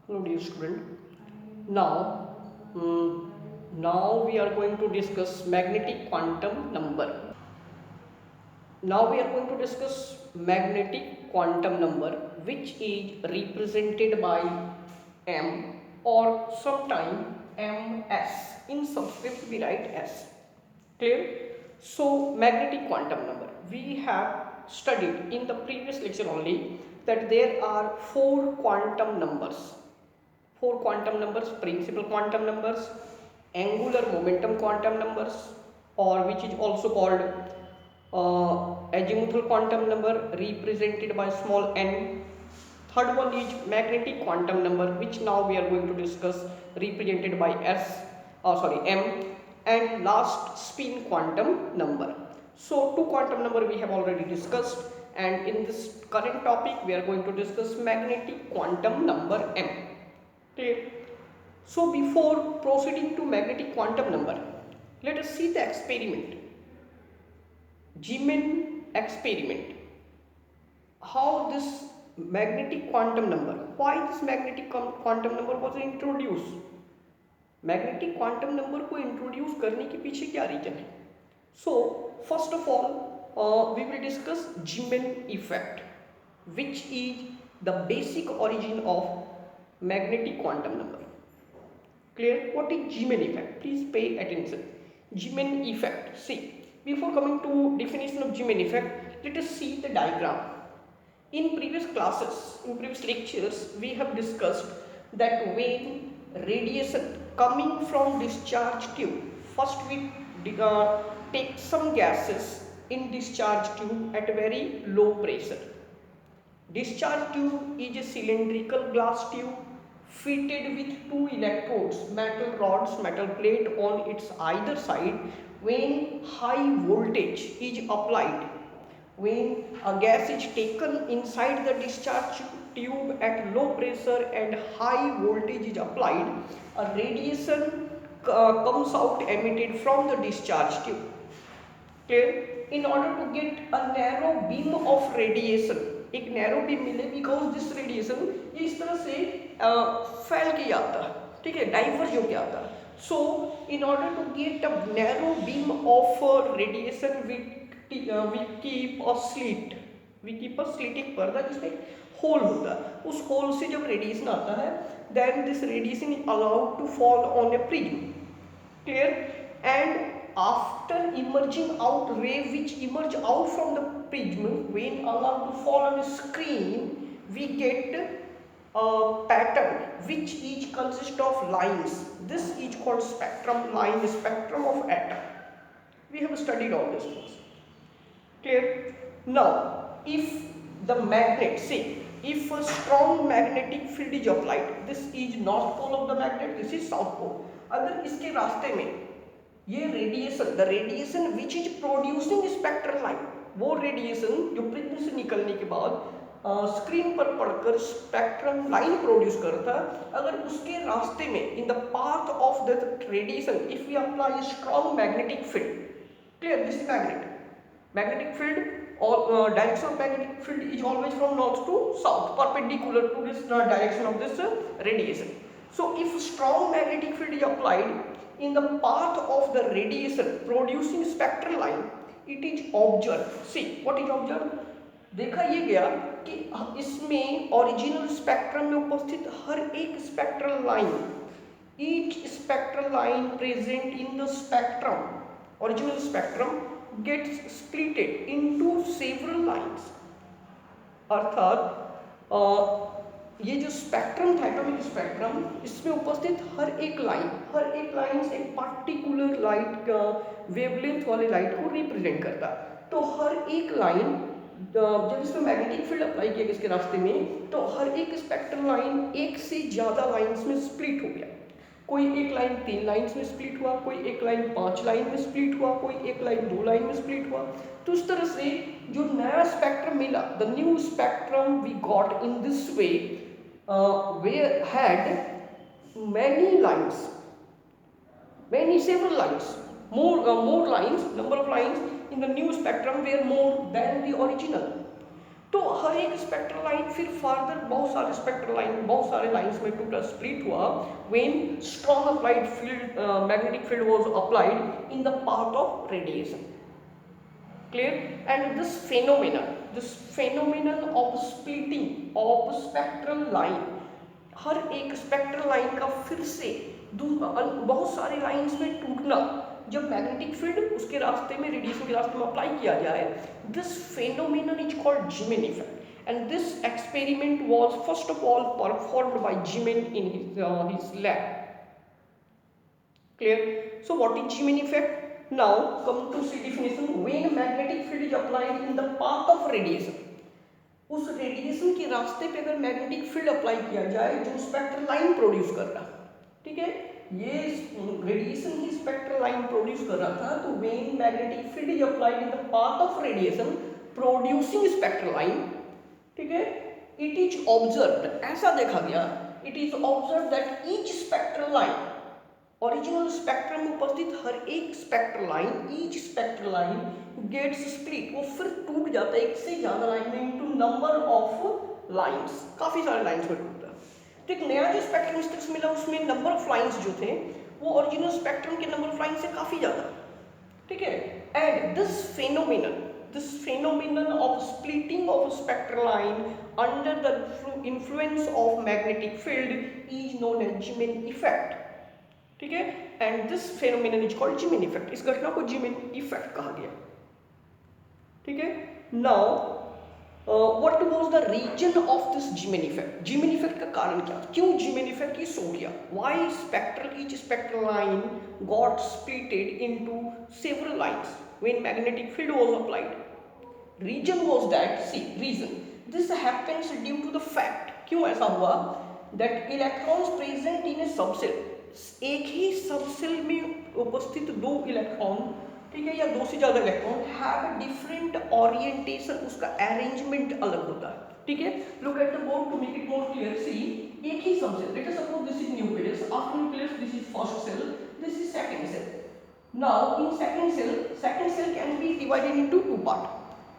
Hello dear student. Now, now we are going to discuss magnetic quantum number. Now we are going to discuss magnetic quantum number, which is represented by m or sometime ms. In subscript we write s. Clear? So magnetic quantum number. We have studied in the previous lecture only that there are four quantum numbers. Four quantum numbers: principal quantum numbers, angular momentum quantum numbers, or which is also called azimuthal quantum number represented by small n. Third one is magnetic quantum number, which now we are going to discuss, represented by m. And last, spin quantum number. So two quantum number we have already discussed, and in this current topic we are going to discuss magnetic quantum number m. Clear? So before proceeding to magnetic quantum number, let us see the experiment. Zeeman experiment. How this magnetic quantum number, why this magnetic quantum number was introduced? Magnetic quantum number को introduce करने के पीछे क्या reason है? So first of all we will discuss Zeeman effect, which is the basic origin of magnetic quantum number. Clear? What is Zeeman effect? Please pay attention. Zeeman effect. See, before coming to definition of Zeeman effect, let us see the diagram. In previous classes, in previous lectures, we have discussed that when radiation coming from discharge tube, first we take some gases in discharge tube at very low pressure. Discharge tube is a cylindrical glass tube fitted with two electrodes, metal rods, metal plate on its either side. When high voltage is applied, when a gas is taken inside the discharge tube at low pressure and high voltage is applied, a radiation comes out emitted from the discharge tube. Clear? In order to get a narrow beam of radiation, एक narrow beam मिले, because this radiation इस तरह से फैल के आता है, ठीक है, डाइवर्ज हो के आता है. So in order to get a narrow beam of radiation we keep a slit, एक पर्दा जिसमें होल होता है. उस होल से जब रेडिएशन आता है, then this radiation is allowed to fall on a prism. Clear? And after emerging out, ray which emerge out from the prism, when allowed to fall on a screen, we get a pattern which each consists of lines. This is called spectrum, line spectrum of atom. We have studied all these things. Clear? Now, if the magnet, say, if a strong magnetic field is applied, this is north pole of the magnet, this is south pole. अगर इसके रास्ते में ये radiation, the radiation which is producing spectral line, वो radiation जो prism से निकलने के बाद स्क्रीन पर पड़कर स्पेक्ट्रम लाइन प्रोड्यूस करता, अगर उसके रास्ते में in the path of the radiation if we apply strong magnetic field, clear, this magnetic field or direction of magnetic field is always from north to south, perpendicular to this direction of this radiation. So if strong magnetic field is applied in the path of the radiation producing spectral line, it is observed. See what is observed? देखा ये गया कि इसमें original spectrum में उपस्थित हर एक spectral line, each spectral line present in the spectrum, original spectrum, gets splitted into several lines. अर्थात ये जो स्पेक्ट्रम था, एटॉमिक स्पेक्ट्रम, इसमें उपस्थित हर एक लाइन से एक पार्टिकुलर लाइट का वेवलेंथ वाले लाइट को रिप्रेजेंट करता. तो हर एक लाइन जब इसमें मैग्नेटिक फील्ड अप्लाई किया इसके रास्ते में, तो हर एक स्पेक्ट्रल लाइन एक से ज़्यादा लाइन्स में स्प्लिट हो गया. कोई एक लाइन 3 लाइन्स में स्प्लिट हुआ, कोई एक लाइन 5 लाइन में स्प्लिट हुआ, कोई एक लाइन 2 लाइन में स्प्लिट हुआ. तो इस तरह से जो नया स्पेक्ट्रम मिला, the new spectrum we got in this way where had many lines, several lines, more lines, number of lines in the new spectrum were more than the original. तो हर एक स्पेक्ट्रल लाइन फिर further बहुत सारे spectral line, बहुत सारे lines में टूटा, split हुआ when strong applied field, magnetic field was applied in the path of radiation. Clear? And this phenomenon of splitting of spectral line, हर एक स्पेक्ट्रल लाइन का फिर से बहुत सारे लाइंस में टूटना जब मैग्नेटिक फील्ड उसके रास्ते में, रेडिएशन के रास्ते में अप्लाई किया जाए, this phenomenon is called Zeeman effect. And this experiment was first of all performed by Zeeman in his lab. Clear? So what is Zeeman effect? Now come to see definition. When magnetic field is applied in the path of radiation, उस radiation के रास्ते पे अगर magnetic field apply किया जाए जो spectral line produce कर रहा, ठीक है, ये रेडिएशन ही स्पेक्ट्रल लाइन प्रोड्यूस कर रहा था, तो when magnetic field is applied in the path of radiation producing spectral line, ठीक है, इट इज ऑब्जर्व्ड, ऐसा देखा गया, it is observed that each spectral line, original spectrum में उपस्थित हर एक spectral line, each spectral line gets split, वो फिर टूट जाता है एक से ज्यादा लाइन में इनटू नंबर ऑफ लाइंस, काफी सारे लाइंस में टूटता है. तो एक नया जो स्पेक्ट्रम इस तरह से मिला उसमें नंबर ऑफ लाइंस जो थे वो ओरिजिनल स्पेक्ट्रम के नंबर ऑफ लाइन से काफी ज्यादा, ठीक है. And this phenomenon of splitting of spectral line under the influence of magnetic field is known as Zeeman effect, ठीक है. And this phenomenon is called Zeeman effect, इस घटना को Zeeman इफेक्ट कहा गया, ठीक है. Now what was the reason of this Zeeman effect? Zeeman effect का कारण क्या, क्यों Zeeman इफेक्ट ये शो किया, why each spectral line got splitted into several lines when magnetic field was applied? Reason was that, see reason, this happens due to the fact, क्यों ऐसा हुआ, that electrons present in A subshell, एक ही subshell में उपस्थित दो electron, ठीक है, या दो से ज्यादा इलेक्ट्रॉन हैव डिफरेंट ओरिएंटेशन, उसका अरेंजमेंट अलग होता है, ठीक है. Look at the board to make it more clear. See, एक ही subcell, let us suppose this is nucleus, after nucleus this is first cell, this is second cell. Now in second cell can be divided into two part,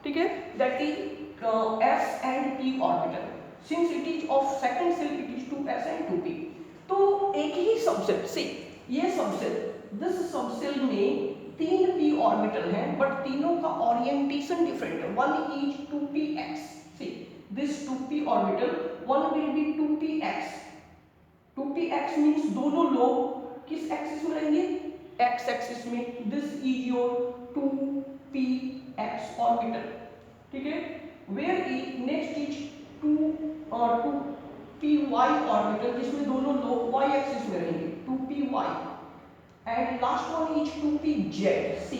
ठीक है, that is s and p orbital. Since it is of second cell, it is 2s and 2p. तो एक ही subshell से, ये subshell, this subshell में 3p orbital हैं, but तीनों का ओरिएंटेशन डिफरेंट है. One is 2px, see this 2p orbital, one will be 2px. 2px means दोनों लोग किस एक्सिस में रहेंगे, x एक्सिस में. This is your 2px orbital, ठीक है. Where is next is 2py orbital, जिसमें दोनों लोग y एक्सिस में रहेंगे, 2py. And last one is 2pz, see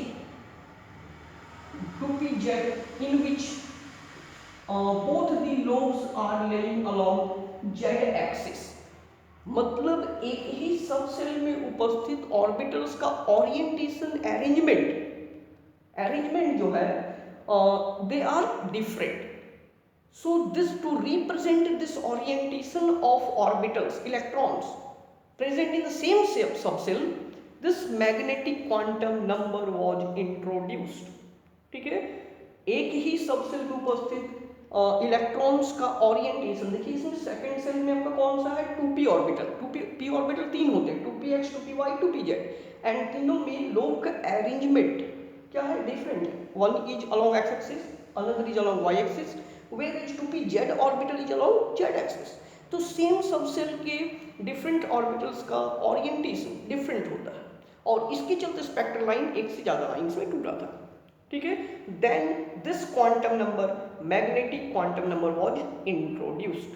2pz in which both the lobes are laying along z axis. मतलब एक ही सबसेल में उपस्थित ऑर्बिटल्स का ओरिएंटेशन, अरेंजमेंट जो है they are different. So this to represent this orientation of orbitals, electrons present in the same subcell, this magnetic quantum number was introduced, ठीक है. एक ही सबसेल में उपस्थित इलेक्ट्रॉन्स का ओरिएंटेशन, देखिए इसमें सेकंड सेल में आपका कौन सा है, 2p ऑर्बिटल. 2p ऑर्बिटल तीन होते हैं, 2px 2py 2pz, एंड तीनों में लोब का अरेंजमेंट क्या है, डिफरेंट है. One is along x axis, another is along y axis, where is 2pz orbital is along z axis. तो सेम सबसेल के डिफरेंट ऑर्बिटल्स का ओरिएंटेशन डिफरेंट होता है, और इसके चलते स्पेक्ट्रल लाइन एक से ज्यादा लाइंस में टूटा था, ठीक है. Then this quantum number, magnetic quantum number was introduced.